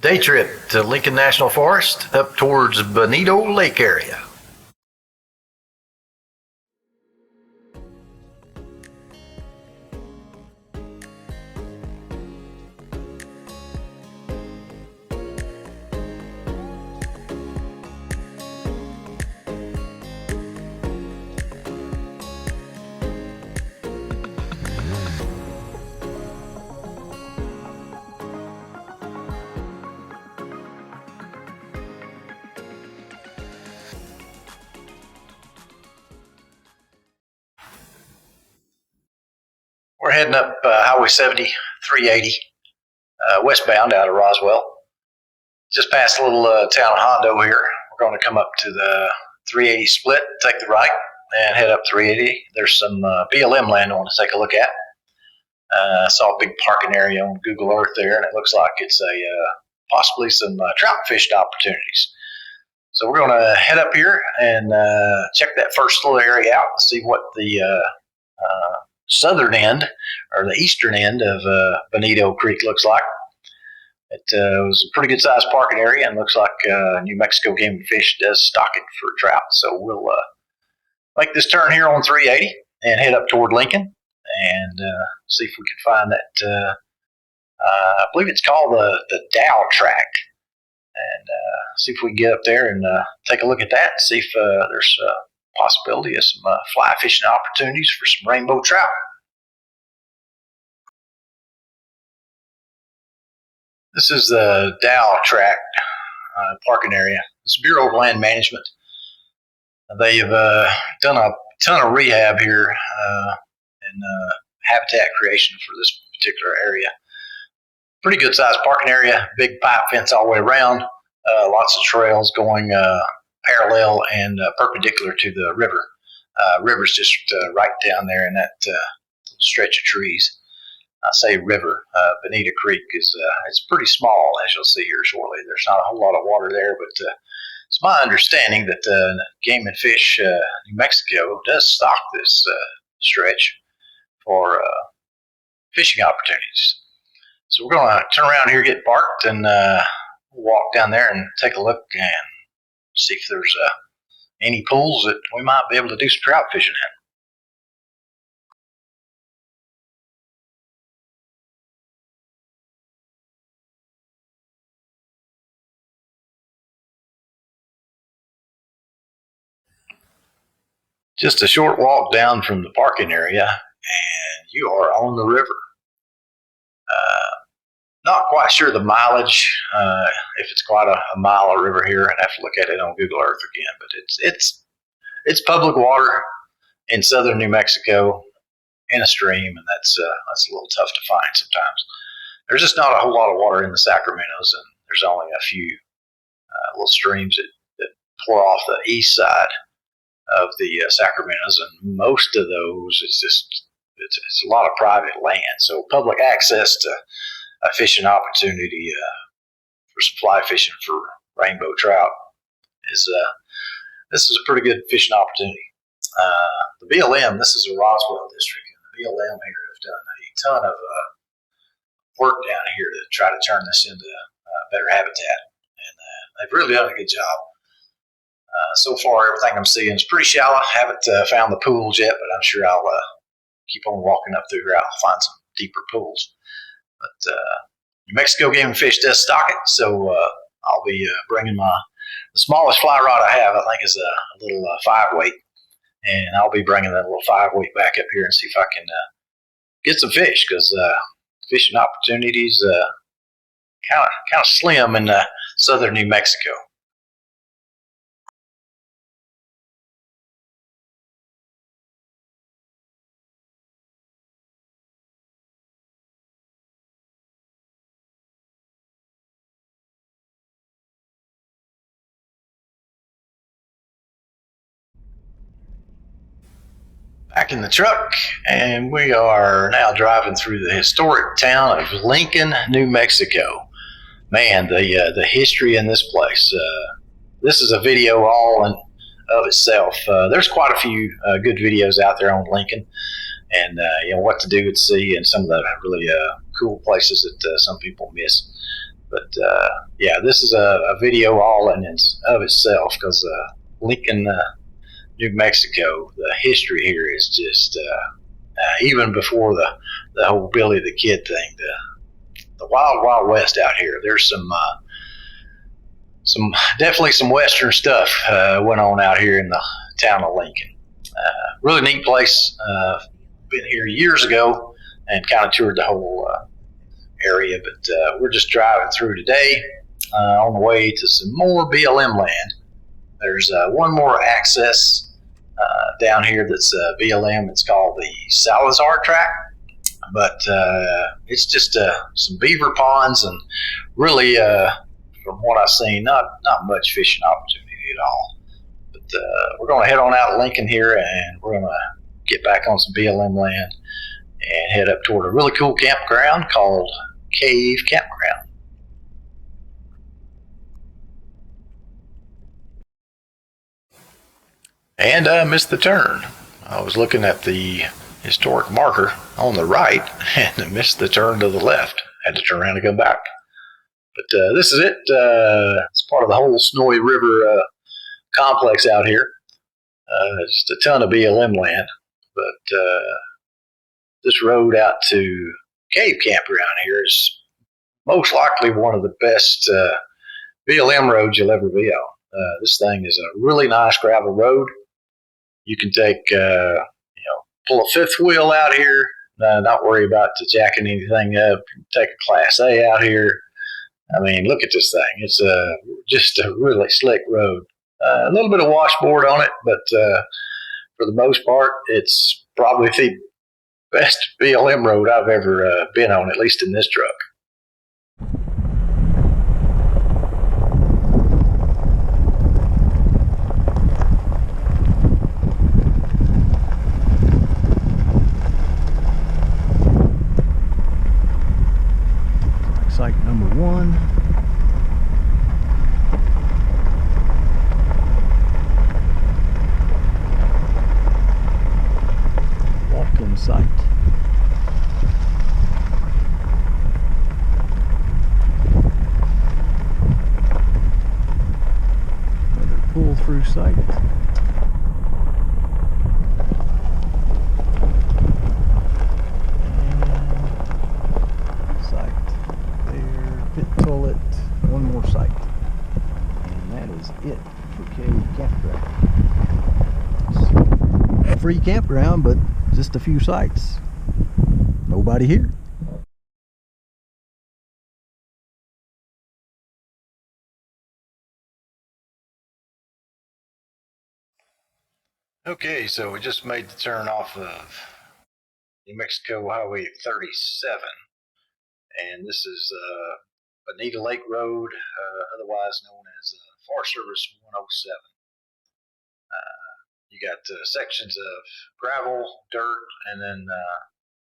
Day trip to Lincoln National Forest up towards Bonito Lake area. We're heading up Highway 70, 380, westbound out of Roswell. Just past a little town of Hondo here. We're going to come up to the 380 split, take the right, and head up 380. There's some BLM land I want to take a look at. I saw a big parking area on Google Earth there, and it looks like it's possibly some trout fishing opportunities. So we're going to head up here and check that first little area out and see what the southern end or the eastern end of Bonito Creek looks like. It was a pretty good sized parking area and looks like New Mexico Game and Fish does stock it for trout. So we'll make this turn here on 380 and head up toward Lincoln and see if we can find that. I believe it's called the Dow Tract, and see if we can get up there and take a look at that and see if there's possibility of some fly fishing opportunities for some rainbow trout. This is the Dow Tract parking area. It's Bureau of Land Management. They've done a ton of rehab here and habitat creation for this particular area. Pretty good sized parking area, big pipe fence all the way around, lots of trails going parallel and perpendicular to the river. River's just right down there in that stretch of trees. I say river. Bonita Creek is it's pretty small, as you'll see here shortly. There's not a whole lot of water there, but it's my understanding that Game and Fish New Mexico does stock this stretch for fishing opportunities. So we're going to turn around here, get parked, and walk down there and take a look and see if there's any pools that we might be able to do some trout fishing in. Just a short walk down from the parking area, and you are on the river. Not quite sure the mileage, if it's quite a mile of river here. I'd have to look at it on Google Earth again, but it's public water in southern New Mexico in a stream, and that's a little tough to find sometimes. There's just not a whole lot of water in the Sacramentos, and there's only a few little streams that pour off the east side of the Sacramentos, and most of those it's a lot of private land. So public access to a fishing opportunity for some fly fishing for rainbow trout is this is a pretty good fishing opportunity. The BLM, this is a Roswell district, and the BLM here have done a ton of work down here to try to turn this into better habitat, and they've really done a good job. So far, everything I'm seeing is pretty shallow. I haven't found the pools yet, but I'm sure I'll keep on walking up through here. I'll find some deeper pools. But New Mexico Game and Fish does stock it, so I'll be bringing the smallest fly rod I have. I think is a little 5-weight, and I'll be bringing that little 5-weight back up here and see if I can get some fish, because fishing opportunities kind of slim in southern New Mexico. Back in the truck, and we are now driving through the historic town of Lincoln, New Mexico. Man, the history in this place. This is a video all in of itself. There's quite a few good videos out there on Lincoln, and what to do and see, and some of the really cool places that some people miss. But yeah, this is a video all in of itself because Lincoln, New Mexico, the history here is just even before the whole Billy the Kid thing, the wild wild west out here. There's some definitely some western stuff went on out here in the town of Lincoln. Really neat place. Been here years ago and kind of toured the whole area, but we're just driving through today on the way to some more BLM land. There's one more access down here that's BLM. It's called the Salazar Tract, but it's just some beaver ponds and really, from what I've seen, not much fishing opportunity at all. But we're going to head on out of Lincoln here, and we're going to get back on some BLM land and head up toward a really cool campground called Cave Campground. And I missed the turn. I was looking at the historic marker on the right and missed the turn to the left. Had to turn around and go back. But this is it. It's part of the whole Snowy River complex out here. Just a ton of BLM land. But this road out to Cave Campground here is most likely one of the best BLM roads you'll ever be on. This thing is a really nice gravel road. You can take, pull a fifth wheel out here, not worry about jacking anything up. Take a Class A out here. I mean, look at this thing. It's just a really slick road. A little bit of washboard on it, but for the most part, it's probably the best BLM road I've ever been on, at least in this truck. Site number 1. Walk-in site. Another pull-through site. Toilet, one more site, and that is it for Cave Campground. A free campground, but just a few sites. Nobody here. Okay, so we just made the turn off of New Mexico Highway 37, and this is Bonita Lake Road, otherwise known as Forest Service 107. You got sections of gravel, dirt, and then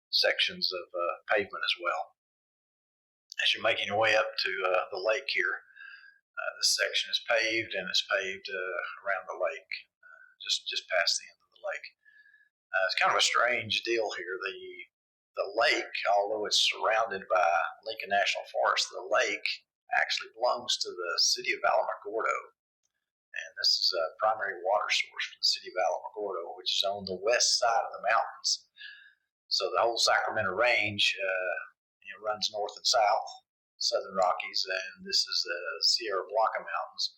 sections of pavement as well. As you're making your way up to the lake here, this section is paved, and it's paved around the lake, just past the end of the lake. It's kind of a strange deal here. The lake, although it's surrounded by Lincoln National Forest, the lake actually belongs to the city of Alamogordo. And this is a primary water source for the city of Alamogordo, which is on the west side of the mountains. So the whole Sacramento Range runs north and south, Southern Rockies, and this is the Sierra Blanca Mountains.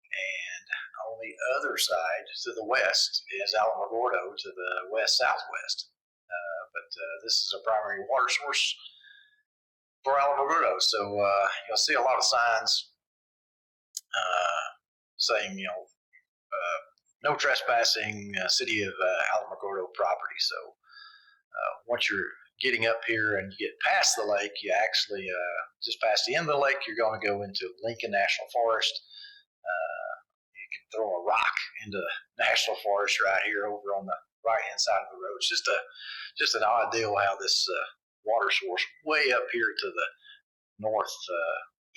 And on the other side, to the west, is Alamogordo to the west-southwest. But this is a primary water source for Alamogordo. So you'll see a lot of signs saying, no trespassing, city of Alamogordo property. So once you're getting up here and you get past the lake, you actually, just past the end of the lake, you're going to go into Lincoln National Forest. You can throw a rock into National Forest right here over on the right-hand side of the road. It's just an odd deal how this water source way up here to the north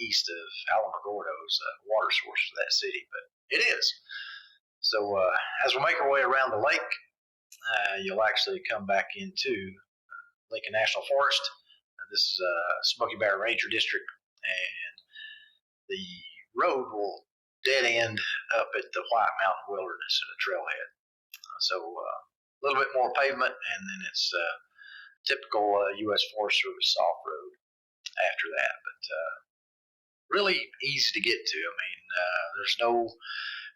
east of Alamogordo is a water source for that city, but it is. So as we make our way around the lake, you'll actually come back into Lincoln National Forest. This is Smokey Ranger District, and the road will dead end up at the White Mountain Wilderness at a trailhead. So a little bit more pavement, and then it's typical U.S. Forest Service soft road after that. But really easy to get to. I mean, there's no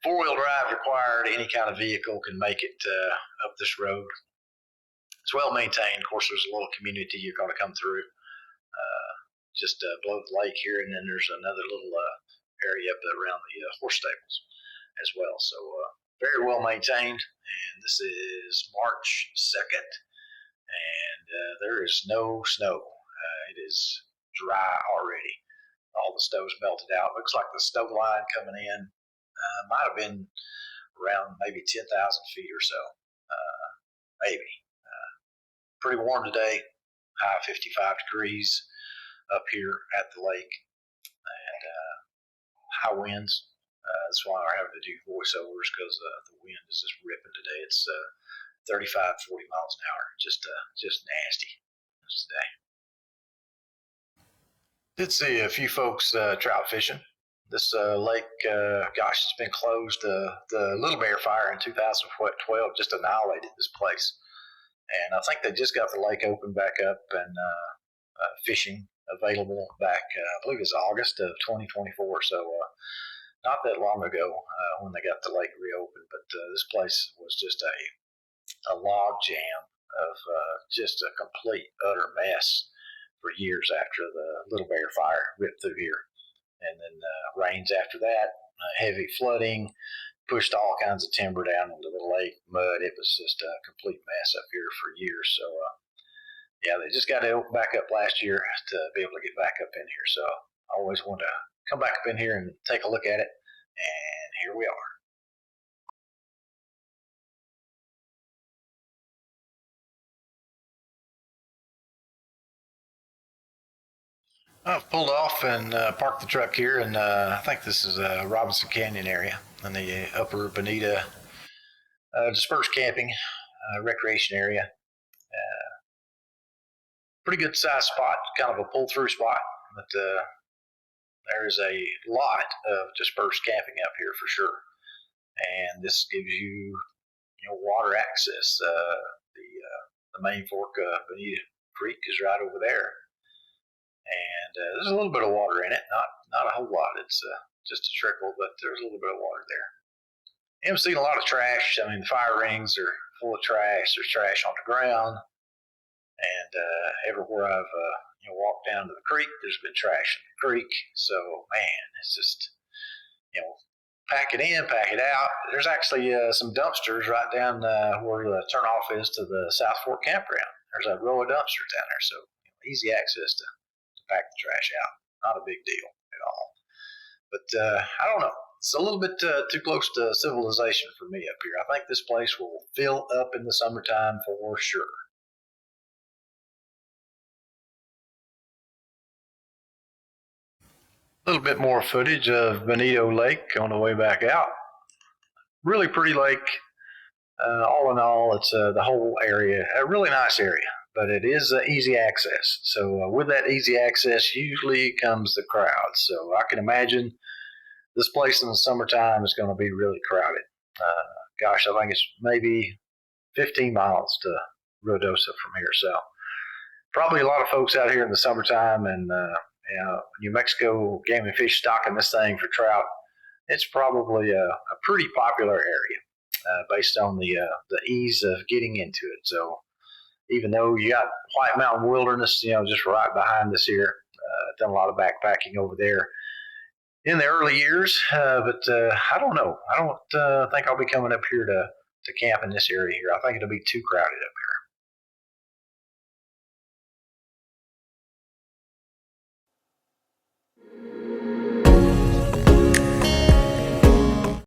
four-wheel drive required. Any kind of vehicle can make it up this road. It's well maintained. Of course, there's a little community you're going to come through just below the lake here, and then there's another little area up around the horse stables as well. So very well maintained. And this is March 2nd, and there is no snow. It is dry already. All the snow's melted out. Looks like the snow line coming in might have been around maybe 10,000 feet or so, maybe. Pretty warm today, high 55 degrees up here at the lake, and high winds. That's why we're having to do voiceovers, because the wind is just ripping today. It's 35, 40 miles an hour. Just nasty today. Did see a few folks trout fishing. This lake, it's been closed. The Little Bear Fire in 2012 just annihilated this place. And I think they just got the lake opened back up and fishing available back, I believe it was August of 2024. So not that long ago when they got the lake reopened. But this place was just a log jam of just a complete, utter mess for years after the Little Bear Fire ripped through here. And then rains after that, heavy flooding, pushed all kinds of timber down into the lake, mud. It was just a complete mess up here for years. So, they just got to open back up last year to be able to get back up in here. So I always want to come back up in here and take a look at it. And here we are. I've pulled off and parked the truck here, and I think this is Robinson Canyon area in the upper Bonita dispersed camping recreation area. Pretty good sized spot, kind of a pull through spot, but there's a lot of dispersed camping up here for sure. And this gives you, water access. The main fork of Bonita Creek is right over there. And there's a little bit of water in it, not a whole lot. It's just a trickle, but there's a little bit of water there. And I've seen a lot of trash. I mean, the fire rings are full of trash. There's trash on the ground, and everywhere I've walked down to the creek, there's been trash in the creek. So man, it's just pack it in, pack it out. There's actually some dumpsters right down where the turnoff is to the South Fork campground. There's a row of dumpsters down there, so easy access to pack the trash out. Not a big deal at all. But I don't know. It's a little bit too close to civilization for me up here. I think this place will fill up in the summertime for sure. A little bit more footage of Bonito Lake on the way back out. Really pretty lake. All in all, it's the whole area, a really nice area. But it is easy access. So with that easy access usually comes the crowd. So I can imagine this place in the summertime is going to be really crowded. I think it's maybe 15 miles to Ruidoso from here. So probably a lot of folks out here in the summertime, and New Mexico Game and Fish stocking this thing for trout. It's probably a pretty popular area based on the ease of getting into it. So even though you got White Mountain Wilderness, just right behind us here. Done a lot of backpacking over there in the early years, but I don't know. I don't think I'll be coming up here to camp in this area here. I think it'll be too crowded up